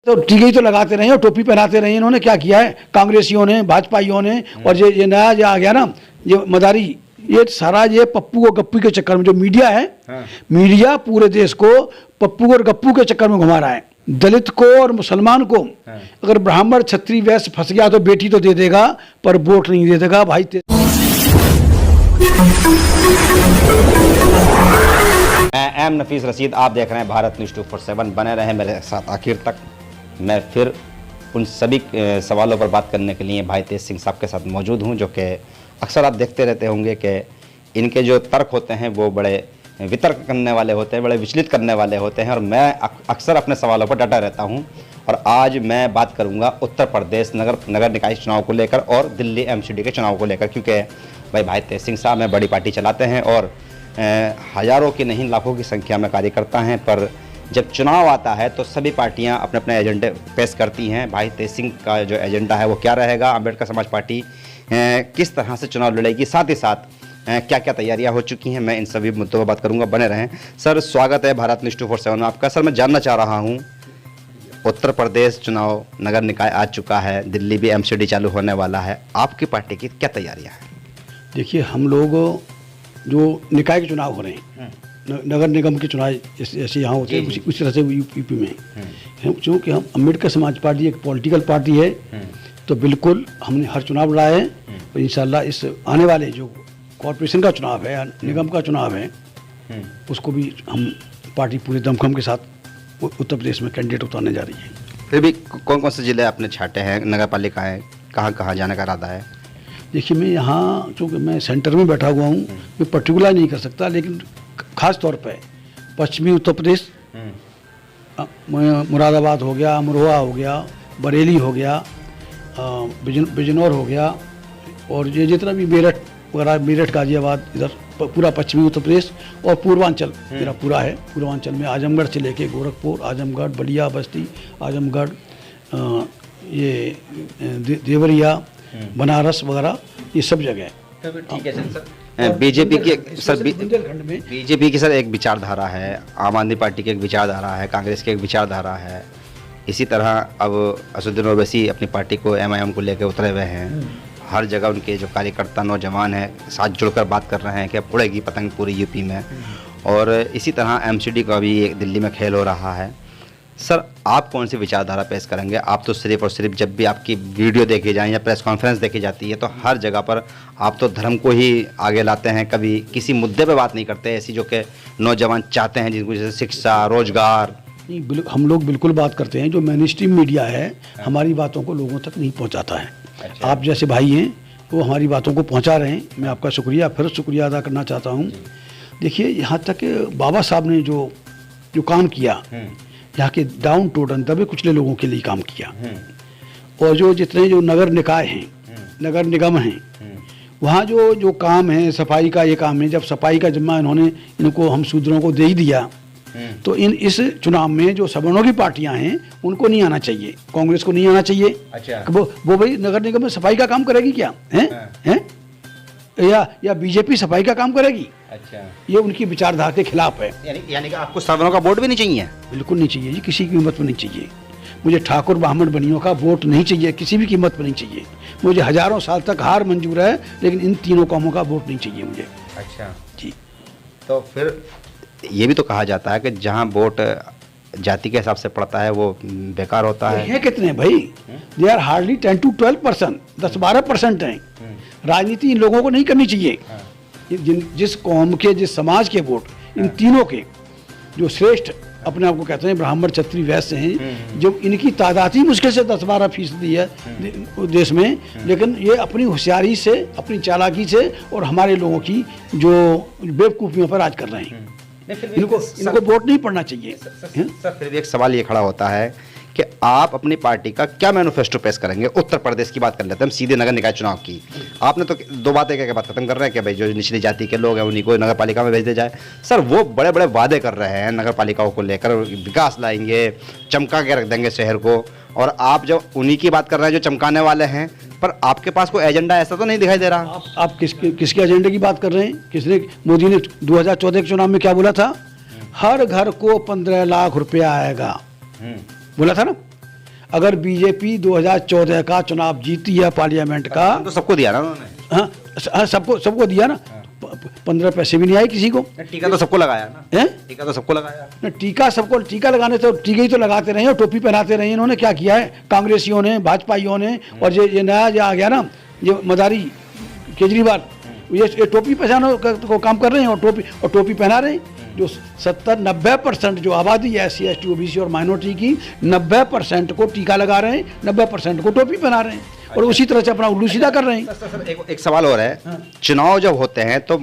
तो टीके ही तो लगाते रहे और टोपी पहनाते रहे। इन्होंने क्या किया है, कांग्रेसियों ने, भाजपाइयों ने, और ये नया जो आ गया ना, ये मदारी, ये सारा ये पप्पू और गप्पू के चक्कर में जो मीडिया है, मीडिया पूरे देश को पप्पू और गप्पू के चक्कर में घुमा रहा है। दलित को और मुसलमान को अगर ब्राह्मण क्षत्रिय वैश्य फंस गया तो बेटी तो दे देगा पर वोट नहीं दे देगा भाई। एम नफीस रशीद, आप देख रहे हैं भारत न्यूज़ 247। बने रहें मेरे साथ आखिर तक। मैं फिर उन सभी सवालों पर बात करने के लिए भाई तेज सिंह साहब के साथ मौजूद हूं, जो कि अक्सर आप देखते रहते होंगे कि इनके जो तर्क होते हैं वो बड़े वितर्क करने वाले होते हैं, बड़े विचलित करने वाले होते हैं, और मैं अक्सर अपने सवालों पर डटा रहता हूं। और आज मैं बात करूंगा उत्तर प्रदेश नगर निकाय चुनाव को लेकर और दिल्ली एमसीडी के चुनाव को लेकर, क्योंकि भाई तेज सिंह साहब में बड़ी पार्टी चलाते हैं और हज़ारों की नहीं लाखों की संख्या में कार्यकर्ता हैं, पर जब चुनाव आता है तो सभी पार्टियां अपने अपने एजेंडे पेश करती हैं। भाई तेज सिंह का जो एजेंडा है वो क्या रहेगा, अम्बेडकर समाज पार्टी किस तरह से चुनाव लड़ेगी, साथ ही साथ क्या क्या तैयारियां हो चुकी हैं, मैं इन सभी मुद्दों पर बात करूंगा। बने रहें। सर, स्वागत है भारत न्यूज़ 247 में आपका। सर, मैं जानना चाह रहा हूँ, उत्तर प्रदेश चुनाव नगर निकाय आ चुका है, दिल्ली भी एमसीडी चालू होने वाला है, आपकी पार्टी की क्या तैयारियाँ हैं? देखिए, हम लोग जो निकाय के चुनाव हो रहे हैं, नगर निगम के चुनाव जैसे यहाँ होते हैं उसी तरह से यूपी में, क्योंकि हम अम्बेडकर समाज पार्टी एक पॉलिटिकल पार्टी है, तो बिल्कुल हमने हर चुनाव लड़ा है। और इंशाल्लाह इस आने वाले जो कॉरपोरेशन का चुनाव है, निगम का चुनाव है, उसको भी हम पार्टी पूरे दमखम के साथ उत्तर प्रदेश में कैंडिडेट उतारने जा रही है। फिर भी कौन कौन से ज़िले आपने छाटे हैं, नगर पालिकाएँ, कहाँ कहाँ जाने का इरादा है? देखिए, मैं यहाँ चूँकि मैं सेंटर में बैठा हुआ हूँ, मैं पर्टिकुलर नहीं कर सकता, लेकिन ख़ास तौर पे पश्चिमी उत्तर प्रदेश, मुरादाबाद हो गया, अमरोहा हो गया, बरेली हो गया, बिजनौर हो गया, और ये जितना भी मेरठ वगैरह, मेरठ गाजियाबाद, इधर पूरा पश्चिमी उत्तर प्रदेश, और पूर्वांचल मेरा पूरा है। पूर्वांचल में आजमगढ़ से लेके गोरखपुर, आजमगढ़, बलिया, बस्ती, आजमगढ़, ये देवरिया, बनारस वगैरह, ये सब जगह है। ठीक है सर। बीजेपी की सर एक विचारधारा है, आम आदमी पार्टी की एक विचारधारा है, कांग्रेस की एक विचारधारा है, इसी तरह अब असदुद्दीन ओवैसी अपनी पार्टी को एमआईएम को लेकर उतरे हुए हैं। हर जगह उनके जो कार्यकर्ता नौजवान हैं साथ जुड़कर बात कर रहे हैं कि अब उड़ेगी पतंग पूरी यूपी में, और इसी तरह एमसीडी का भी एक दिल्ली में खेल हो रहा है। सर, आप कौन सी विचारधारा पेश करेंगे? आप तो सिर्फ और सिर्फ जब भी आपकी वीडियो देखी जाए या प्रेस कॉन्फ्रेंस देखी जाती है तो हर जगह पर आप तो धर्म को ही आगे लाते हैं, कभी किसी मुद्दे पे बात नहीं करते ऐसी जो कि नौजवान चाहते हैं, जिनको जैसे शिक्षा, रोजगार। नहीं, हम लोग बिल्कुल बात करते हैं। जो मेन स्ट्रीम मीडिया है हमारी बातों को लोगों तक नहीं पहुँचाता है। अच्छा। आप जैसे भाई हैं वो हमारी बातों को पहुँचा रहे हैं, मैं आपका फिर शुक्रिया अदा करना चाहता हूँ। देखिए, यहाँ तक बाबा साहब ने जो काम किया, यहाँ के डाउन टोडन दबे कुचले लोगों के लिए काम किया, और जो जितने जो नगर निकाय हैं, नगर निगम हैं, वहाँ जो काम है, सफाई का ये काम है, जब सफाई का जिम्मा इनको हम शूद्रों को दे ही दिया, तो इस चुनाव में जो सवर्णों की पार्टियां हैं उनको नहीं आना चाहिए, कांग्रेस को नहीं आना चाहिए। अच्छा। वो भाई नगर निगम में सफाई का काम करेगी क्या है? या बीजेपी सफाई का काम करेगी? अच्छा। ये उनकी विचारधारा के खिलाफ है। यानी कि आपको सवर्णों का वोट भी नहीं चाहिए? बिल्कुल नहीं चाहिए जी, किसी की कीमत पर नहीं चाहिए। मुझे ठाकुर ब्राह्मण बनियों का वोट नहीं चाहिए, किसी भी कीमत पर नहीं चाहिए। मुझे हजारों साल तक हार मंजूर है, लेकिन इन तीनों कौमों का वोट नहीं चाहिए मुझे। अच्छा जी। तो फिर ये भी तो कहा जाता है कि जहाँ वोट जाति के हिसाब से पड़ता है वो बेकार होता है। कितने भाई? दे आर हार्डली 10 to 12%, 10-12% हैं। राजनीति इन लोगों को नहीं करनी चाहिए। जिस कौम के, जिस समाज के वोट, इन तीनों के जो श्रेष्ठ अपने आप को कहते हैं ब्राह्मण क्षत्रिय वैश्य हैं, जो इनकी तादाद ही मुश्किल से 10-12% है देश में, लेकिन ये अपनी होशियारी से, अपनी चालाकी से और हमारे लोगों की जो बेवकूफ़ियों पर राज कर रहे हैं। इनको वोट नहीं पड़ना चाहिए। सर, फिर भी एक सवाल ये खड़ा होता है कि आप अपनी पार्टी का क्या मैनिफेस्टो पेश करेंगे? उत्तर प्रदेश की बात कर लेते हैं हम, सीधे नगर निकाय चुनाव की। आपने तो दो बातें कह के बात खत्म कर रहे हैं कि भाई जो निचली जाति के लोग हैं उन्हीं को नगर पालिका में भेज दिया जाए। सर, वो बड़े बड़े वादे कर रहे हैं नगर पालिकाओं को लेकर, विकास लाएंगे, चमका के रख देंगे शहर को, और आप जब उन्हीं की बात कर रहे हैं जो चमकाने वाले हैं, पर आपके पास कोई एजेंडा ऐसा तो नहीं दिखाई दे रहा। आप किसके एजेंडे की बात कर रहे हैं? किसने? मोदी ने 2014 के चुनाव में क्या बोला था? हर घर को 15 लाख रुपया आएगा, बोला था ना। अगर बीजेपी 2014 का चुनाव जीती है पार्लियामेंट का, तो सबको दिया ना उन्होंने। हाँ, सबको दिया ना। 15 पैसे भी नहीं आए किसी को। टीका तो सबको लगाया ना, हैं? टीका तो सबको लगाया ना, टीका लगाने तो टीके ही तो लगाते रहे और टोपी पहनाते रहे। इन्होंने क्या किया है, कांग्रेसियों ने, भाजपाइयों ने, और ये नया जो आ गया ना, ये मदारी केजरीवाल, ये टोपी पहनाने को काम कर रहे हैं और टोपी पहना रहे हैं। जो 70-90% जो आबादी है SC ST OBC और माइनॉरिटी की, 90% को टीका लगा रहे हैं, 90% को टोपी पहना रहे हैं और उसी तरह से अपना उल्लू सीधा कर रहे हैं। सर, एक सवाल और है। चुनाव जब होते हैं तो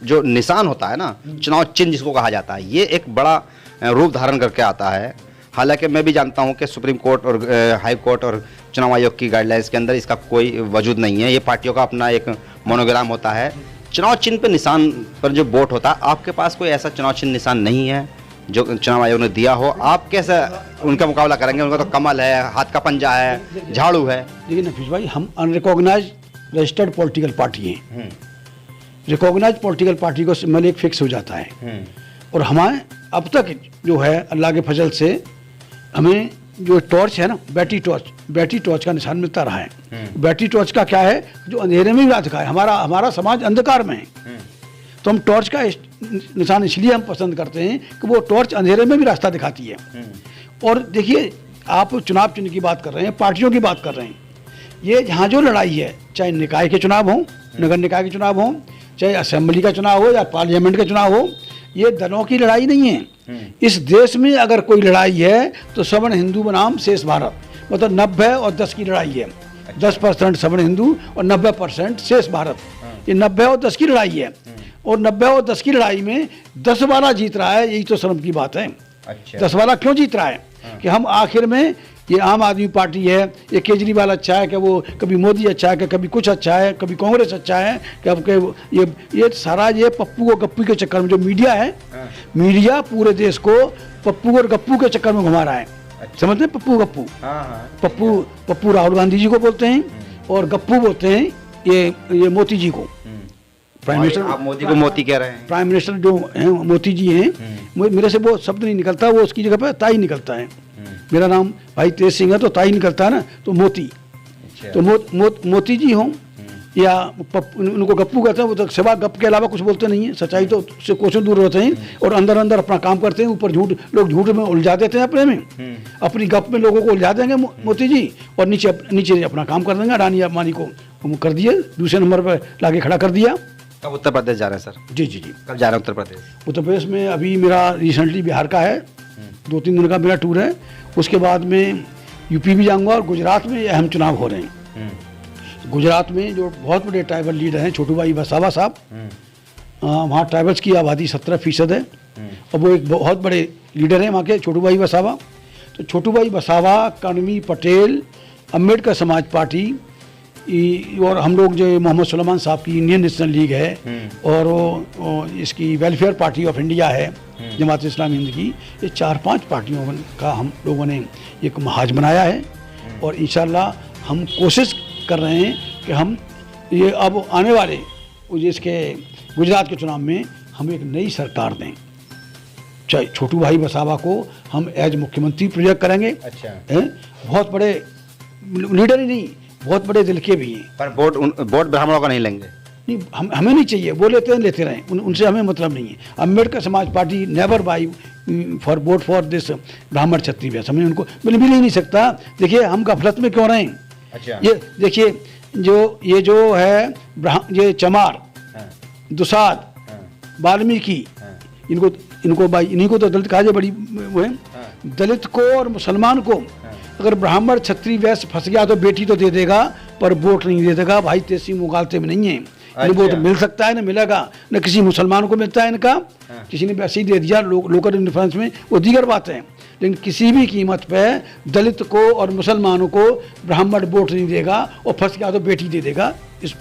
जो निशान होता है ना, चुनाव चिन्ह जिसको कहा जाता है, ये एक बड़ा रूप धारण करके आता है। हालांकि मैं भी जानता हूं कि सुप्रीम कोर्ट और हाई कोर्ट और चुनाव आयोग की गाइडलाइंस के अंदर इसका कोई वजूद नहीं है। ये पार्टियों का अपना एक मोनोग्राम होता है। चुनाव चिन्ह पे निशान पर जो वोट होता है, आपके पास कोई ऐसा चुनाव चिन्ह निशान नहीं है जो चुनाव आयोग ने दिया हो? आप कैसे उनका मुकाबला करेंगे? उनका तो कमल है, हाथ का पंजा है, झाड़ू है। देखिए नफीस भाई, हम अनरिकॉग्नाइज रजिस्टर्ड पॉलिटिकल पार्टी हैं। रिकॉग्नाइज पॉलिटिकल पार्टी को मतलब एक फिक्स हो जाता है। और हमारे अब तक जो है अल्लाह के फजल से हमें जो टॉर्च है ना, बैटरी टॉर्च का निशान मिलता रहा है। बैटरी टॉर्च का क्या है, जो अंधेरे में भी रात दिखाए। हमारा समाज अंधकार में है, तो हम टॉर्च का निशान इसलिए हम पसंद करते हैं कि वो टॉर्च अंधेरे में भी रास्ता दिखाती है। और देखिए, आप चुनाव चिन्ह की बात कर रहे हैं, पार्टियों की बात कर रहे हैं। ये जहाँ जो लड़ाई है, चाहे निकाय के चुनाव हो, नगर निकाय के चुनाव हो, चाहे असेंबली का चुनाव हो या पार्लियामेंट का चुनाव हो, ये दलों की लड़ाई नहीं है। इस देश में अगर कोई लड़ाई है तो सवर्ण हिंदू बनाम शेष भारत, मतलब 90 और 10 की लड़ाई है। 10% सवर्ण हिंदू और 90% शेष भारत। ये 90 और 10 की लड़ाई है। और 90 और 10 की लड़ाई में 10 वाला जीत रहा है, यही तो शर्म की बात है। अच्छा। 10 वाला क्यों जीत रहा है? कि हम आखिर में, ये आम आदमी पार्टी है, ये केजरीवाल अच्छा है, कि वो कभी मोदी अच्छा है, कि कभी कुछ अच्छा है, कभी कांग्रेस अच्छा है, कि अब के ये सारा ये पप्पू और गप्पू के चक्कर में जो मीडिया है, मीडिया पूरे देश को पप्पू और गप्पू के चक्कर में घुमा रहा है। समझते हैं? पप्पू गप्पू, पप्पू राहुल गांधी जी को बोलते हैं और गप्पू बोलते हैं ये मोदी जी को। प्राइम मिनिस्टर, आप मोदी को मोती कह रहे हैं। प्राइम मिनिस्टर जो हैं मोदी जी हैं, मेरे से वो शब्द नहीं निकलता, वो उसकी जगह पे ताई निकलता है। मेरा नाम भाई तेज सिंह है तो ताई निकलता है ना, तो मोती। तो मोती जी हों या उनको गप्पू कहते हैं, वो तो सिवा गप के अलावा कुछ बोलते नहीं है। सच्चाई तो उससे कोसों दूर होते हैं और अंदर अंदर अपना काम करते हैं। ऊपर लोग झूठ में उलझा देते हैं, अपने में अपनी गप में लोगों को उलझा देंगे मोती जी, और नीचे अपना काम कर देंगे। अडानी अंबानी को कर दिए, दूसरे नंबर पर लाके खड़ा कर दिया। कब उत्तर प्रदेश जा रहे हैं सर? जी, कब जा रहे हैं उत्तर प्रदेश? उत्तर प्रदेश में अभी मेरा रिसेंटली बिहार का है, 2-3 दिन का मेरा टूर है। उसके बाद में यूपी भी जाऊंगा और गुजरात में अहम चुनाव हो रहे हैं। गुजरात में जो बहुत बड़े ट्राइबल लीडर हैं, छोटू भाई वसावा साहब, वहाँ ट्राइबल्स की आबादी 17% है और वो एक बहुत बड़े लीडर हैं वहाँ के, छोटू भाई वसावा। तो छोटू भाई वसावा, कर्मी पटेल, अम्बेडकर समाज पार्टी और हम लोग जो मोहम्मद सुलेमान साहब की इंडियन नेशनल लीग है और वो इसकी वेलफेयर पार्टी ऑफ इंडिया है, जमात इस्लामी हिंद की, ये 4-5 पार्टियों का हम लोगों ने एक महाज बनाया है। और इंशाल्लाह हम कोशिश कर रहे हैं कि हम ये अब आने वाले जिसके गुजरात के चुनाव में हम एक नई सरकार दें। चाहे छोटू भाई वसावा को हम एज मुख्यमंत्री प्रोजेक्ट करेंगे। अच्छा। बहुत बड़े लीडर ही नहीं, बहुत बड़े दिल के भी हैं। पर वोट ब्राह्मणों का नहीं लेंगे? नहीं, हमें नहीं चाहिए, वो लेते रहें, उनसे हमें मतलब नहीं है। अम्बेडकर समाज party never by for vote for this ब्राह्मण क्षत्रिय व्यास, हमें उनको मिल भी नहीं सकता। देखिए हम गफलत में क्यों रहें। अच्छा। ये देखिए ये जो है ये चमार, दुसाद, वाल्मीकि, इन्हीं को तो दलित कहा जाए, बड़ी वो है। दलित को और मुसलमान को अगर ब्राह्मण क्षत्रिय वैश्य फंस गया तो बेटी तो दे देगा पर वोट नहीं दे देगा। भाई तेजी मुगालते में नहीं है। इन्हें वोट मिल सकता है, ना मिलेगा, न किसी मुसलमान को मिलता है इनका। किसी ने वैसे ही दे दिया लोकल डिफरेंस में, वो दीगर बात है। लेकिन किसी भी कीमत पे दलित को और मुसलमानों को ब्राह्मण वोट नहीं देगा और फंस गया तो बेटी दे देगा,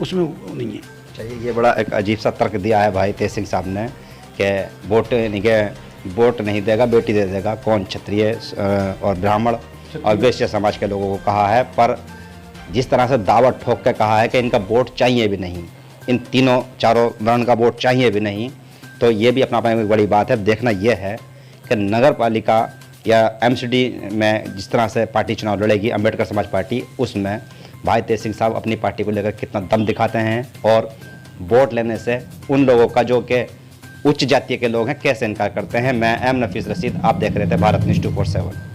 उसमें नहीं है। चलिए, ये बड़ा एक अजीब सा तर्क दिया है भाई तेज सिंह साहब ने कि वोट नहीं देगा, बेटी दे देगा। कौन क्षत्रिय और ब्राह्मण और वैश्य समाज के लोगों को कहा है, पर जिस तरह से दावत ठोक के कहा है कि इनका वोट चाहिए भी नहीं, इन चारों वर्ण का वोट चाहिए भी नहीं, तो ये भी अपना एक बड़ी बात है। देखना यह है कि नगर पालिका या एमसीडी में जिस तरह से पार्टी चुनाव लड़ेगी अम्बेडकर समाज पार्टी, उसमें भाई तेज सिंह साहब अपनी पार्टी को लेकर कितना दम दिखाते हैं और वोट लेने से उन लोगों का जो कि उच्च जातीय के लोग हैं कैसे इनकार करते हैं। मैं एम नफीस रशीद, आप देख रहे थे भारत न्यूज़ 247।